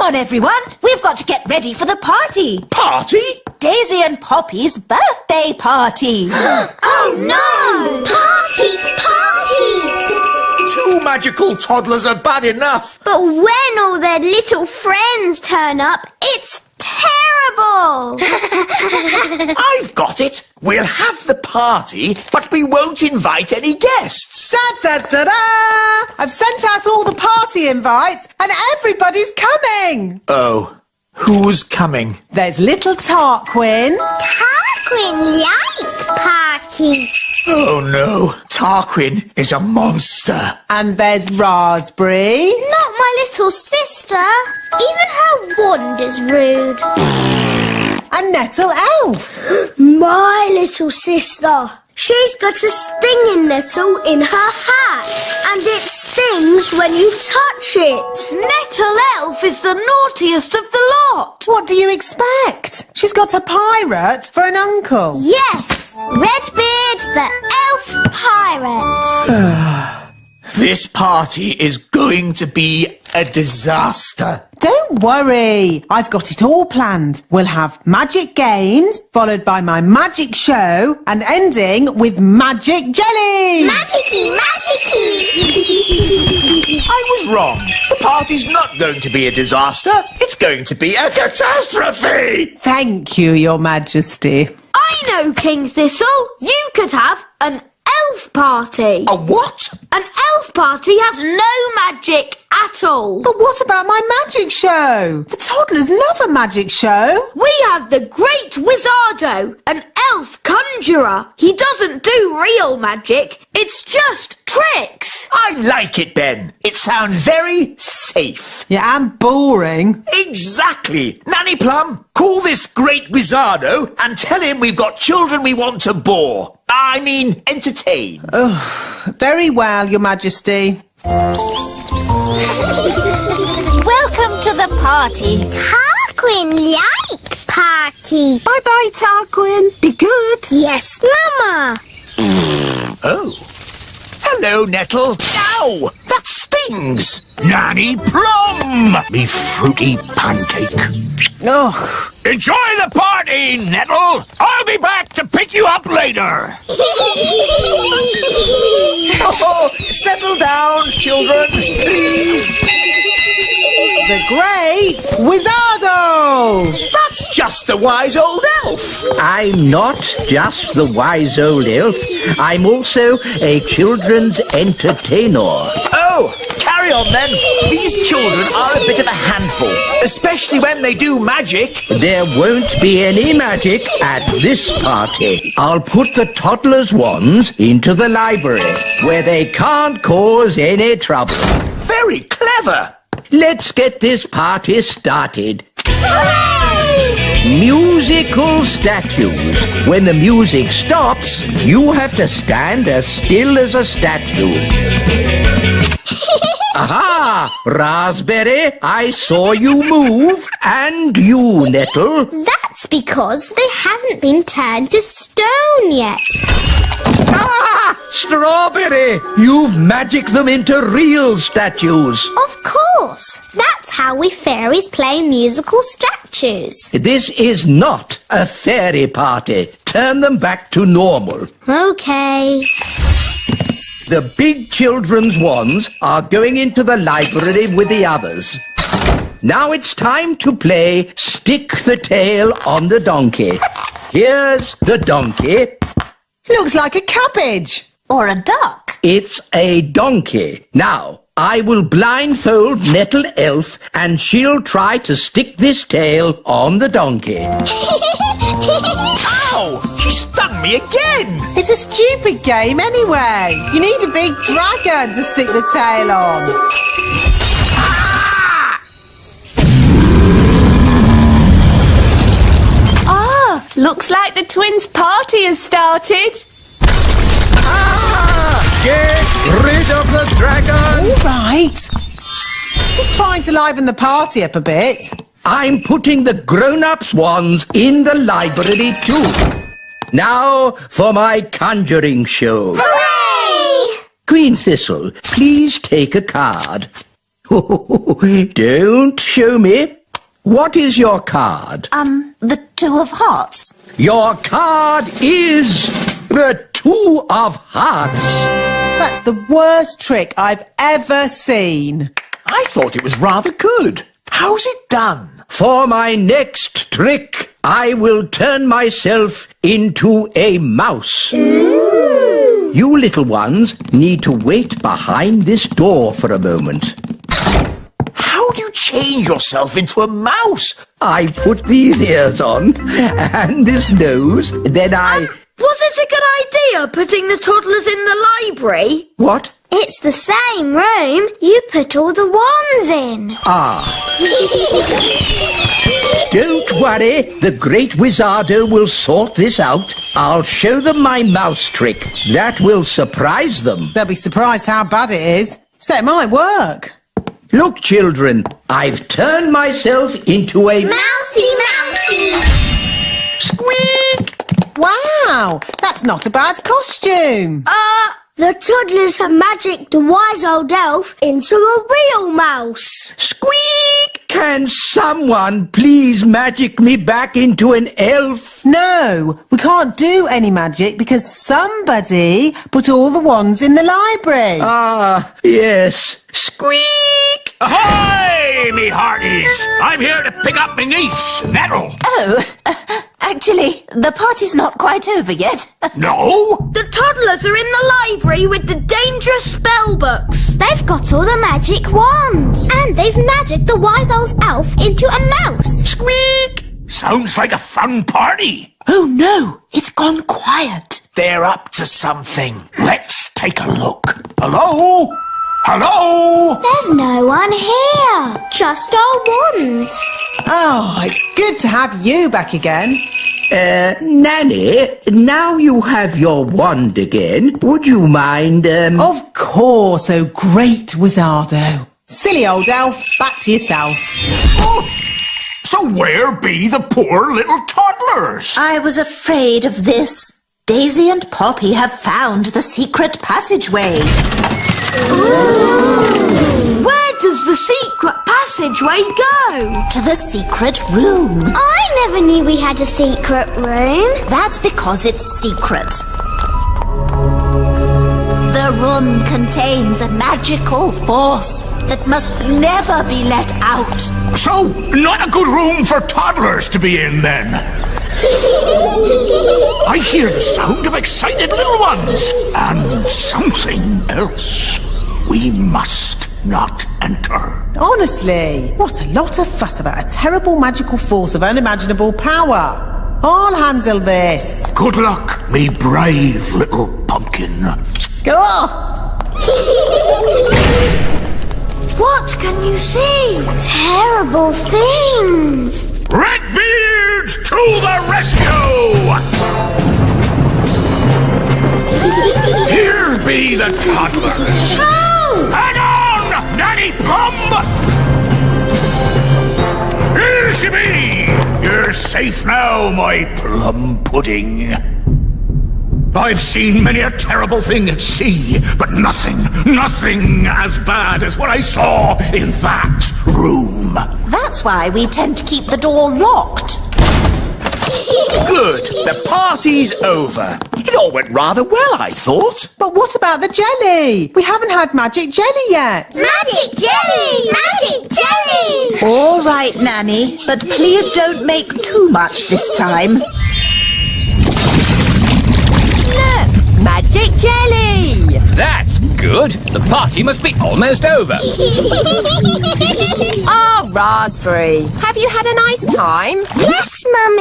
on, everyone. We've got to get ready for the party. Party? Daisy and Poppy's birthday party. Oh no! Party! Two magical toddlers are bad enough. But when all their little friends turn up, it's terrible! I've got it. We'll have the party, but we won't invite any guests. Da-da-da-da! I've sent out all the party invites and everybody's coming! Oh, who's coming? There's little Tarquin. Tarquin like party. Oh no, Tarquin is a monster. And there's Raspberry. Not my little sister. Even her wand is rude. And Nettle Elf. My little sister. She's got a stinging nettle in her hat, and it stings when you touch it. Nettle Elf is the naughtiest of the lot. What do you expect? She's got a pirate for an uncle. Yes, Redbeard the elf pirate. This party is going to be a disaster. Don't worry, I've got it all planned. We'll have magic games, followed by my magic show, and ending with magic jelly! Magicy! I was wrong. The party's not going to be a disaster. It's going to be a catastrophe. Thank you, Your Majesty. I know, King Thistle. You could have an elf party. A what? An elf party has no magic at all. But what about my magic show? The toddlers love a magic show. We have the Great Wizardo, an elf conjurer. He doesn't do real magic. It's just tricks. I like it, Ben. It sounds very safe. Yeah, and boring. Exactly. Nanny Plum, call this Great Wizardo and tell him we've got children we want to bore. I mean, entertain. Very well, Your Majesty. Welcome to the party. Tarquin like party. Bye-bye, Tarquin. Be good. Yes, Mama. Oh. Hello, Nettle. Ow! That stings! Nanny Plum! Me fruity pancake. Ugh. Enjoy the party, Nettle! I'll be back to pick you up later! Oh, settle down, children, please! The Great Wizardo! That's just the wise old elf! I'm not just the wise old elf. I'm also a children's entertainer. Oh, carry on then. These children are a bit of a handful, especially when they do magic. There won't be any magic at this party. I'll put the toddlers' wands into the library, where they can't cause any trouble. Very clever. Let's get this party started. Musical statues. When the music stops, you have to stand as still as a statue. Aha! Raspberry, I saw you move. And you, Nettle. That's because they haven't been turned to stone yet. Ah! Strawberry! You've magicked them into real statues. Of course. That's how we fairies play musical statues. This is not a fairy party. Turn them back to normal. Okay. The big children's wands are going into the library with the others. Now it's time to play Stick the Tail on the Donkey. Here's the donkey. Looks like a cabbage. Or a duck. It's a donkey. Now, I will blindfold Nettle Elf and she'll try to stick this tail on the donkey. Ow! She stung me again! It's a stupid game anyway. You need a big dragon to stick the tail on. Looks like the twins' party has started. Get rid of the dragon! All right. Just trying to liven the party up a bit. I'm putting the grown-ups' wands in the library too. Now for my conjuring show. Hooray! Queen Thistle, please take a card. Don't show me. what is your card? The 2 of hearts. Your card is the 2 of hearts. That's the worst trick I've ever seen. I thought it was rather good. How's it done? For my next trick, I will turn myself into a mouse. You little ones need to wait behind this door for a moment. How do you change yourself into a mouse? I put these ears on and this nose, then I... Was it a good idea putting the toddlers in the library? What? It's the same room. You put all the wands in. Don't worry, the great Wizardo will sort this out. I'll show them my mouse trick. That will surprise them. They'll be surprised how bad it is. So it might work. Look, children, I've turned myself into a... Mousy! Squeak! Wow, that's not a bad costume. The toddlers have magicked the wise old elf into a real mouse. Squeak! Can someone please magic me back into an elf? No, we can't do any magic because somebody put all the wands in the library. Ah, yes. Squeak! Ahoy, me hearties! I'm here to pick up me niece, Nettle. Oh, actually, the party's not quite over yet. No? The toddlers are in the library with the dangerous spell books. They've got all the magic wands. And they've magicked the wise old elf into a mouse. Squeak! Sounds like a fun party. Oh no, it's gone quiet. They're up to something. Let's take a look. Hello? Hello? There's no one here. Just our wands. Oh, it's good to have you back again. Nanny, now you have your wand again. Would you mind, Of course, oh great Wizardo. Silly old elf, back to yourself. Oh, so where be the poor little toddlers? I was afraid of this. Daisy and Poppy have found the secret passageway. Where does the secret passageway go? To the secret room. I never knew we had a secret room. That's because it's secret. The room contains a magical force that must never be let out. So, not a good room for toddlers to be in, then. I hear the sound of excited little ones, and something else. We must not enter. Honestly, what a lot of fuss about a terrible magical force of unimaginable power. I'll handle this. Good luck, me brave little pumpkin. Oh! What can you see? Terrible things. Redbeards to the rescue! Here be the toddlers. Hang on, Nanny Plum! Here she be! You're safe now, my plum pudding. I've seen many a terrible thing at sea, but nothing as bad as what I saw in that room. That's why we tend to keep the door locked. Good. The party's over. It all went rather well, I thought. But what about the jelly? We haven't had magic jelly yet. Magic jelly! Magic jelly! All right, Nanny, but please don't make too much this time. Look, magic jelly! That's good. The party must be almost over. Oh, Raspberry, have you had a nice time? Yes, Mummy.